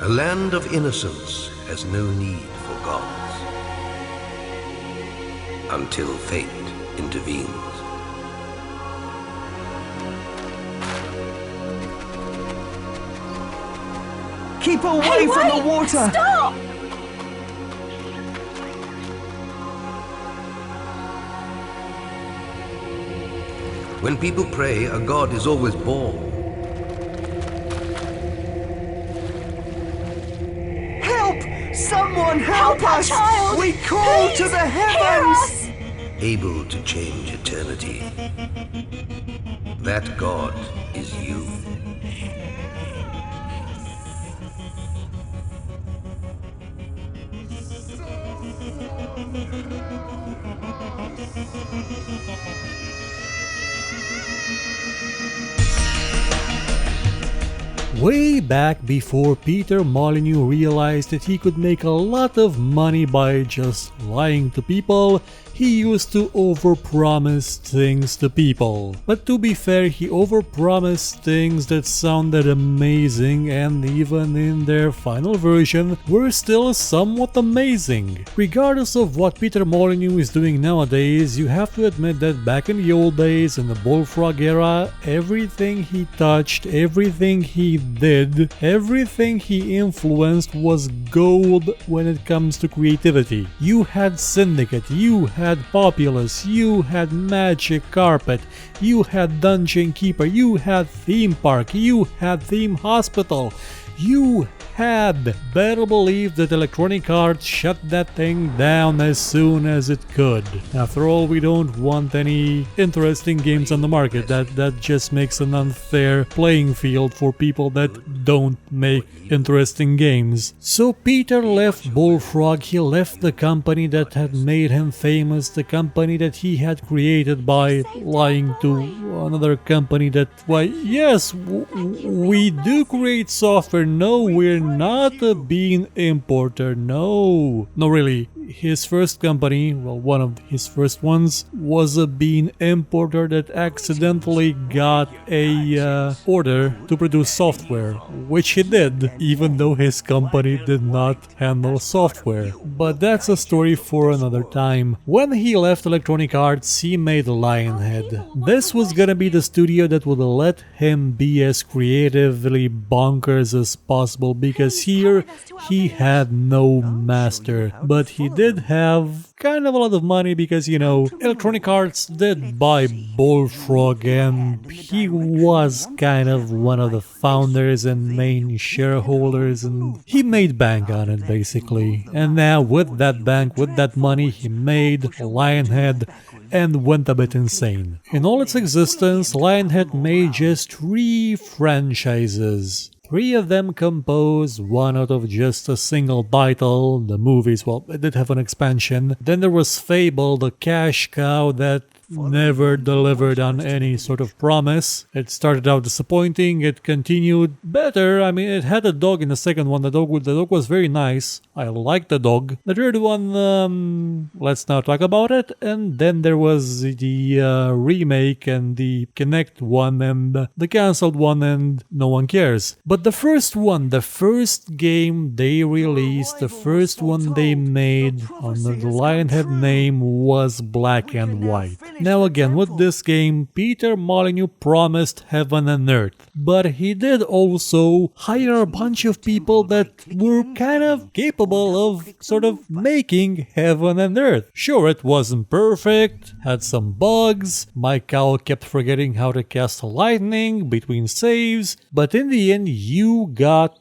A land of innocence has no need for gods until fate intervenes. Keep away from the water! Stop! When people pray, a god is always born. Help! Someone help Help our us! child! We call Please, to the hear heavens! us! Able to change eternity. That god is you. Way back before Peter Molyneux realized that he could make a lot of money by just lying to people, he used to overpromise things to people. But to be fair, he overpromised things that sounded amazing and even in their final version were still somewhat amazing. Regardless of what Peter Molyneux is doing nowadays, you have to admit that back in the old days, in the Bullfrog era, everything he touched, everything he did, everything he influenced was gold when it comes to creativity. You had Syndicate, you had Populous, you had Magic Carpet, you had Dungeon Keeper, you had Theme Park, you had Theme Hospital, you had. Better believe that Electronic Arts shut that thing down as soon as it could. After all, we don't want any interesting games on the market. That just makes an unfair playing field for people that don't make interesting games. So Peter left Bullfrog, he left the company that had made him famous, the company that he had created by lying to another company that, why, yes, we do create software. No, we're not a bean importer. No, really. His first company, well, one of his first ones, was a bean importer that accidentally got a order to produce software, which he did, even though his company did not handle software. But that's a story for another time. When he left Electronic Arts, he made Lionhead. This was gonna be the studio that would let him be as creatively bonkers as possible, because here he had no master, but he did have kind of a lot of money because, you know, Electronic Arts did buy Bullfrog and he was kind of one of the founders and main shareholders, and he made bank on it basically. And now with that bank, with that money, he made Lionhead and went a bit insane. In all its existence, Lionhead made just 3 franchises. 3 of them composed, 1 out of just a single title. The movies, well, it did have an expansion. Then there was Fable, the cash cow that never delivered on any sort of promise. It started out disappointing, it continued better. I mean, it had a dog in the second one. The dog was very nice. I liked the dog. The third one, let's not talk about it. And then there was the remake and the Kinect one and the cancelled one, and no one cares. But the first one, the first game they released, the first one they made under the Lionhead name was Black and White. Now again, with this game, Peter Molyneux promised heaven and earth, but he did also hire a bunch of people that were kind of capable of sort of making heaven and earth. Sure, it wasn't perfect, had some bugs, my cow kept forgetting how to cast lightning between saves, but in the end you got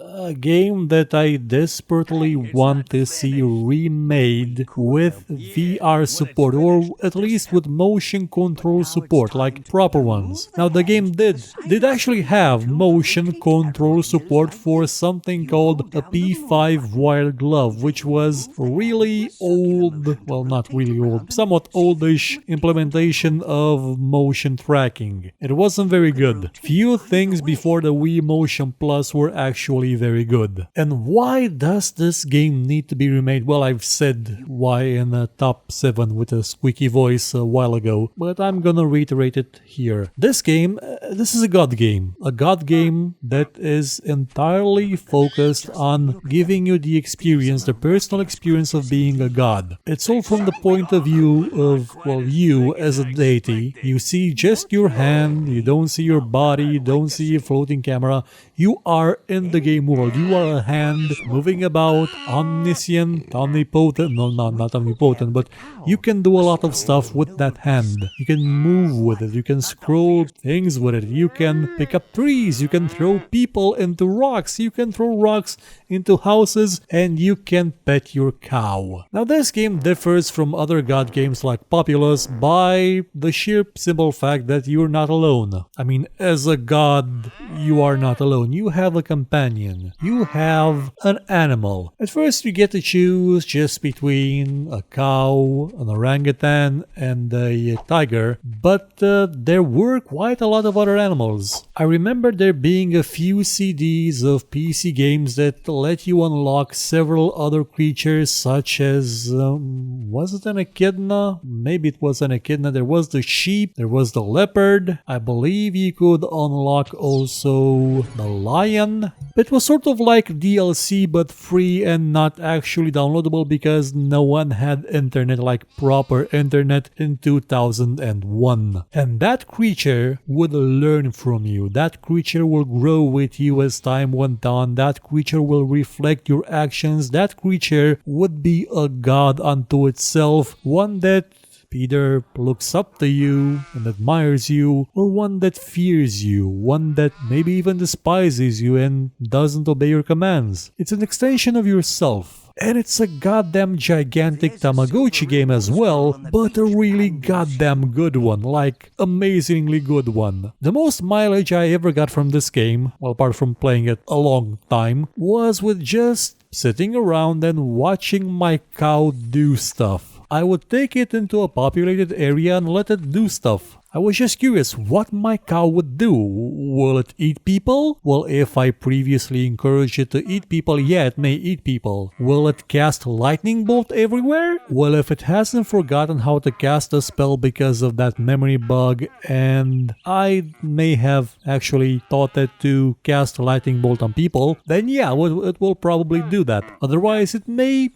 a game that I desperately want to see remade with VR support, or at least with motion control support, like proper ones. Now the game did actually have motion control support for something called a P5 wired glove, which was really old, well, not really old, somewhat oldish implementation of motion tracking. It wasn't very good. Few things before the Wii Motion Plus were actually very, very good. And why does this game need to be remade? Well, I've said why in the top 7 with a squeaky voice a while ago, but I'm gonna reiterate it here. This game, this is a God game. A God game that is entirely focused on giving you the experience, the personal experience of being a god. It's all from the point of view of, well, you as a deity. You see just your hand, you don't see your body, you don't see a floating camera. You are in the game world. You are a hand moving about, omniscient, omnipotent. No, not omnipotent, but you can do a lot of stuff with that hand. You can move with it. You can scroll things with it. You can pick up trees. You can throw people into rocks. You can throw rocks into houses, and you can pet your cow. Now, this game differs from other god games like Populous by the sheer simple fact that you're not alone. I mean, as a god, you are not alone. You have a companion. You have an animal. At first, you get to choose just between a cow, an orangutan, and a tiger, but there were quite a lot of other animals. I remember there being a few CDs of PC games that let you unlock several other creatures, such as, was it an echidna? Maybe it was an echidna. There was the sheep, there was the leopard. I believe you could unlock also the lion. It was sort of like DLC but free and not actually downloadable because no one had internet, like proper internet, in 2001. And that creature would learn from you. That creature will grow with you as time went on. That creature will reflect your actions. That creature would be a god unto itself, one that either looks up to you and admires you, or one that fears you, one that maybe even despises you and doesn't obey your commands. It's an extension of yourself. And it's a goddamn gigantic Tamagotchi game as well, but a really goddamn good one, like amazingly good one. The most mileage I ever got from this game, well, apart from playing it a long time, was with just sitting around and watching my cow do stuff. I would take it into a populated area and let it do stuff. I was just curious what my cow would do. Will it eat people? Well, if I previously encouraged it to eat people, yeah, it may eat people. Will it cast lightning bolt everywhere? Well, if it hasn't forgotten how to cast a spell because of that memory bug, and I may have actually taught it to cast lightning bolt on people, then yeah, it will probably do that. Otherwise, it may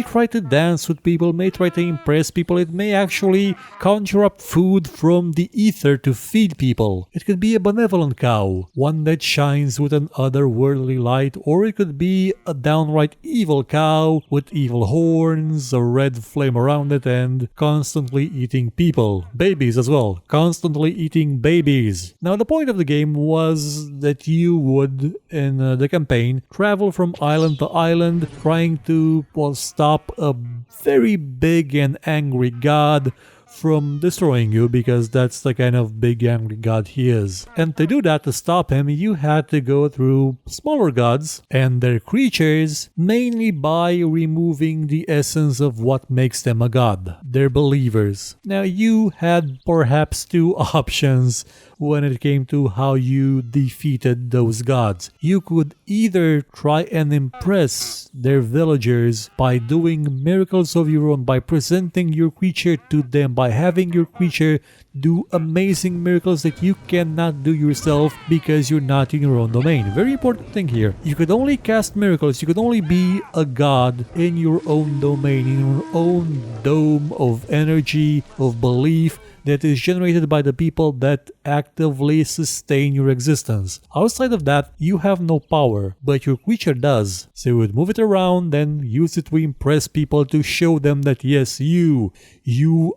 try to dance with people, may try to impress people, it may actually conjure up food from the ether to feed people. It could be a benevolent cow, one that shines with an otherworldly light, or it could be a downright evil cow with evil horns, a red flame around it, and constantly eating people. Babies as well, constantly eating babies. Now, the point of the game was that you would, in the campaign, travel from island to island, trying to, well, stop a very big and angry god from destroying you, because that's the kind of big angry god he is. And to do that, to stop him, you had to go through smaller gods and their creatures, mainly by removing the essence of what makes them a god, their believers. Now, you had perhaps two options when it came to how you defeated those gods. You could either try and impress their villagers by doing miracles of your own, by presenting your creature to them, by having your creature do amazing miracles that you cannot do yourself because you're not in your own domain. Very important thing here. You could only cast miracles, you could only be a god in your own domain, in your own dome of energy, of belief, that is generated by the people that actively sustain your existence. Outside of that, you have no power, but your creature does. So you would move it around and use it to impress people, to show them that yes, you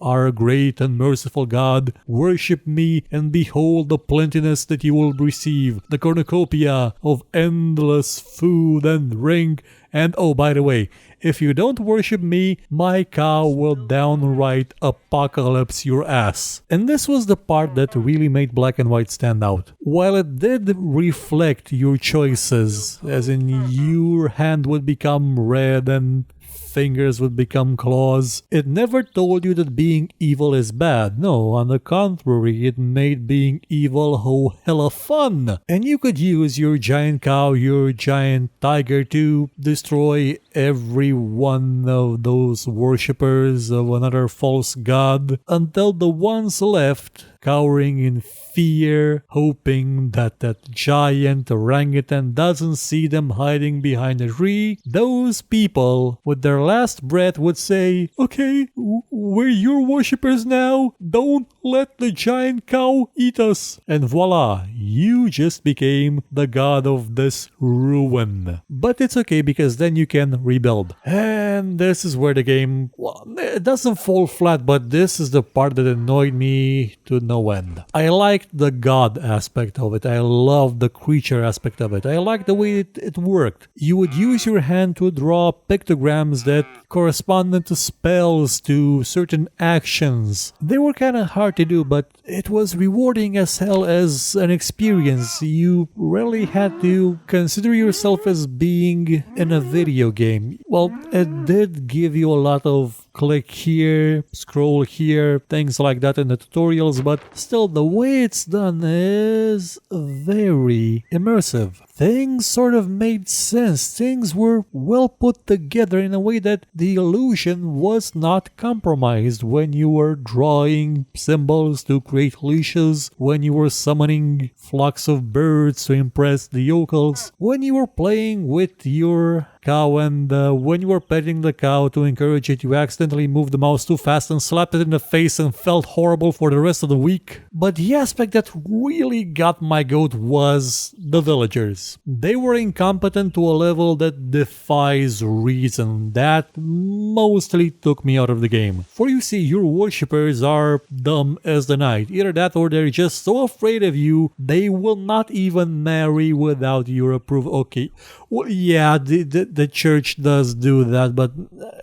are a great and merciful God. Worship me and behold the plentiness that you will receive, the cornucopia of endless food and drink. And oh, by the way, if you don't worship me, my cow will downright apocalypse your ass. And this was the part that really made Black and White stand out. While it did reflect your choices, as in your hand would become red and fingers would become claws. It never told you that being evil is bad. No, on the contrary, it made being evil hella fun. And you could use your giant cow, your giant tiger to destroy every one of those worshippers of another false god until the ones left cowering in fear, hoping that that giant orangutan doesn't see them hiding behind a tree. Those people, with their last breath, would say, "Okay, we're your worshippers now. Don't let the giant cow eat us." And voila, you just became the god of this ruin. But it's okay because then you can rebuild. And this is where the game, well, it doesn't fall flat, but this is the part that annoyed me to no end. I liked the god aspect of it. I loved the creature aspect of it. I liked the way it worked. You would use your hand to draw pictograms that corresponded to spells, to certain actions. They were kind of hard to do, but it was rewarding as hell as an experience. You really had to consider yourself as being in a video game. Well, it did give you a lot of click here, scroll here, things like that in the tutorials, but still the way it's done is very immersive. Things sort of made sense. Things were well put together in a way that the illusion was not compromised when you were drawing symbols to create leashes, when you were summoning flocks of birds to impress the yokels, when you were playing with your cow and when you were petting the cow to encourage it, you accidentally moved the mouse too fast and slapped it in the face and felt horrible for the rest of the week. But the aspect that really got my goat was the villagers. They were incompetent to a level that defies reason. That mostly took me out of the game. For you see, your worshippers are dumb as the night. Either that or they're just so afraid of you, they will not even marry without your approval. Okay, well, yeah, the church does do that, but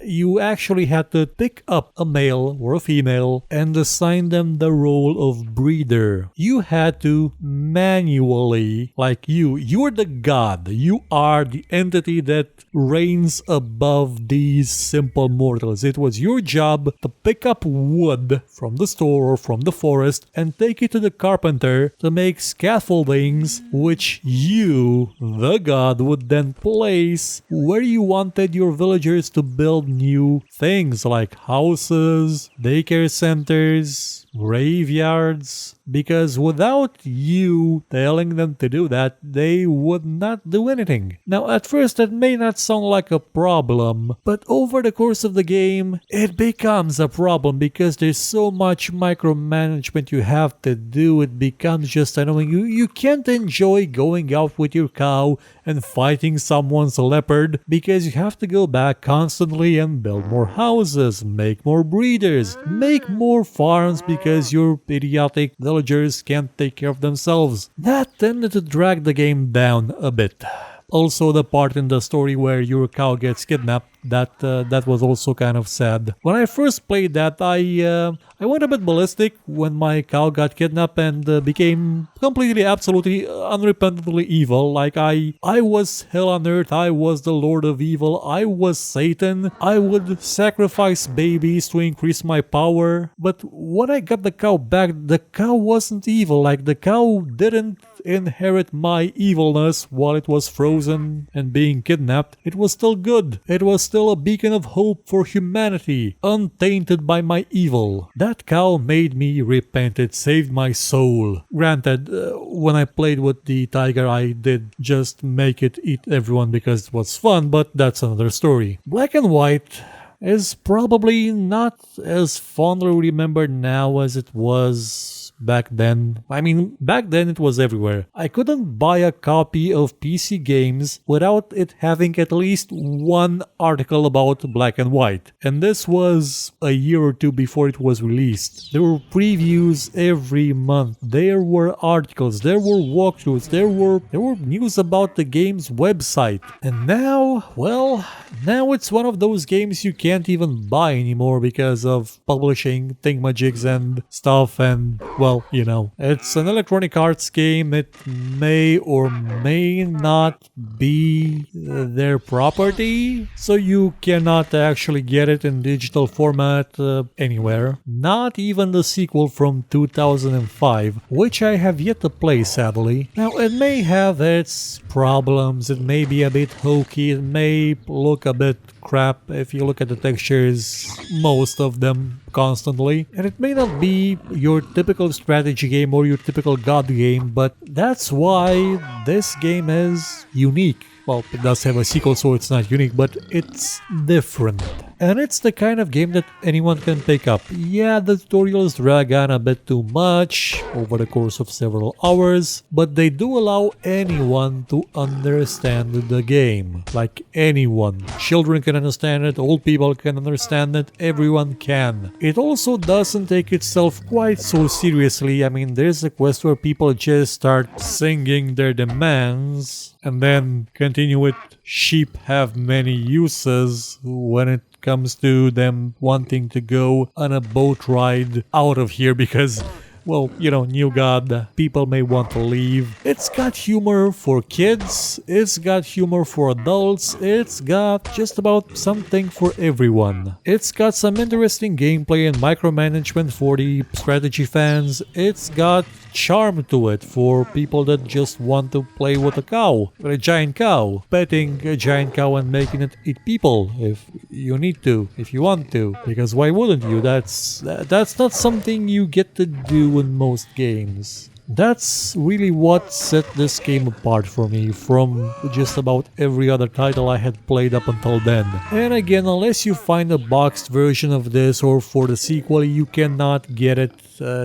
you actually had to pick up a male or a female and assign them the role of breeder. You had to manually, like you're the god. You are the entity that reigns above these simple mortals. It was your job to pick up wood from the store or from the forest and take it to the carpenter to make scaffoldings, which you, the god, would then place where you wanted your villagers to build new things like houses, daycare centers, graveyards, because without you telling them to do that, they would not do anything. Now, at first, that may not sound like a problem, but over the course of the game, it becomes a problem because there's so much micromanagement you have to do. It becomes just annoying. You can't enjoy going out with your cow and fighting someone's leopard because you have to go back constantly and build more houses, make more breeders, make more farms because your idiotic villagers can't take care of themselves. That tended to drag the game down a bit. Also, the part in the story where your cow gets kidnapped, that was also kind of sad. When I first played that, I went a bit ballistic when my cow got kidnapped and became completely, absolutely, unrepentantly evil. Like I was hell on earth, I was the Lord of Evil, I was Satan. I would sacrifice babies to increase my power. But when I got the cow back, the cow wasn't evil. Like the cow didn't inherit my evilness while it was frozen and being kidnapped. It was still good. It was still a beacon of hope for humanity, untainted by my evil. That cow made me repent. It saved my soul. Granted, when I played with the tiger, I did just make it eat everyone because it was fun, but that's another story. Black and White is probably not as fondly remembered now as it was back then. I mean, back then it was everywhere. I couldn't buy a copy of PC games without it having at least one article about Black and White. And this was a year or two before it was released. There were previews every month. There were articles, there were walkthroughs, there were news about the game's website. And now, well, now it's one of those games you can't even buy anymore because of publishing thingamajigs and stuff, and well, well, it's an Electronic Arts game. It may or may not be their property, so you cannot actually get it in digital format anywhere. Not even the sequel from 2005, which I have yet to play, sadly. Now, it may have its problems, it may be a bit hokey, it may look a bit crap if you look at the textures, most of them constantly, and it may not be your typical strategy game or your typical God game, but that's why this game is unique. Well, it does have a sequel, so it's not unique, but it's different. And it's the kind of game that anyone can pick up. Yeah, the tutorials drag on a bit too much over the course of several hours, but they do allow anyone to understand the game. Like anyone. Children can understand it, old people can understand it, everyone can. It also doesn't take itself quite so seriously. I mean, there's a quest where people just start singing their demands and then continue with sheep have many uses when it comes to them wanting to go on a boat ride out of here because, well, New God, people may want to leave. It's got humor for kids, it's got humor for adults, it's got just about something for everyone. It's got some interesting gameplay and micromanagement for the strategy fans. It's got charm to it for people that just want to play with a giant cow, petting a giant cow and making it eat people if you need to, if you want to, because why wouldn't you? That's not something you get to do in most games. That's really what set this game apart for me from just about every other title I had played up until then. And again, unless you find a boxed version of this or for the sequel, you cannot get it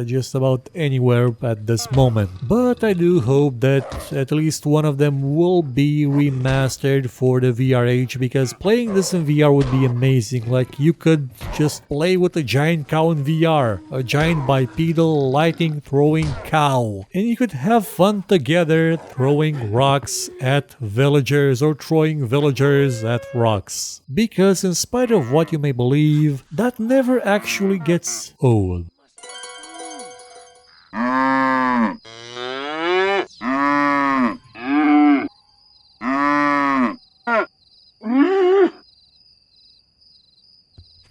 just about anywhere at this moment. But I do hope that at least one of them will be remastered for the VR age, because playing this in VR would be amazing. Like, you could just play with a giant cow in VR, a giant bipedal lightning throwing cow, and you could have fun together throwing rocks at villagers or throwing villagers at rocks. Because in spite of what you may believe, that never actually gets old.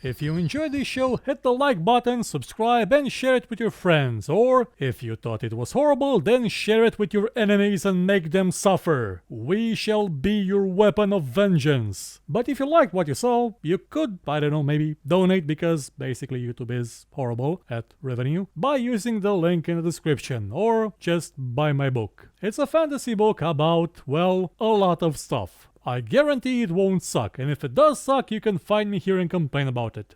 If you enjoyed this show, hit the like button, subscribe, and share it with your friends. Or, if you thought it was horrible, then share it with your enemies and make them suffer. We shall be your weapon of vengeance. But if you liked what you saw, you could, I don't know, maybe donate, because basically YouTube is horrible at revenue, by using the link in the description, or just buy my book. It's a fantasy book about, well, a lot of stuff. I guarantee it won't suck, and if it does suck, you can find me here and complain about it.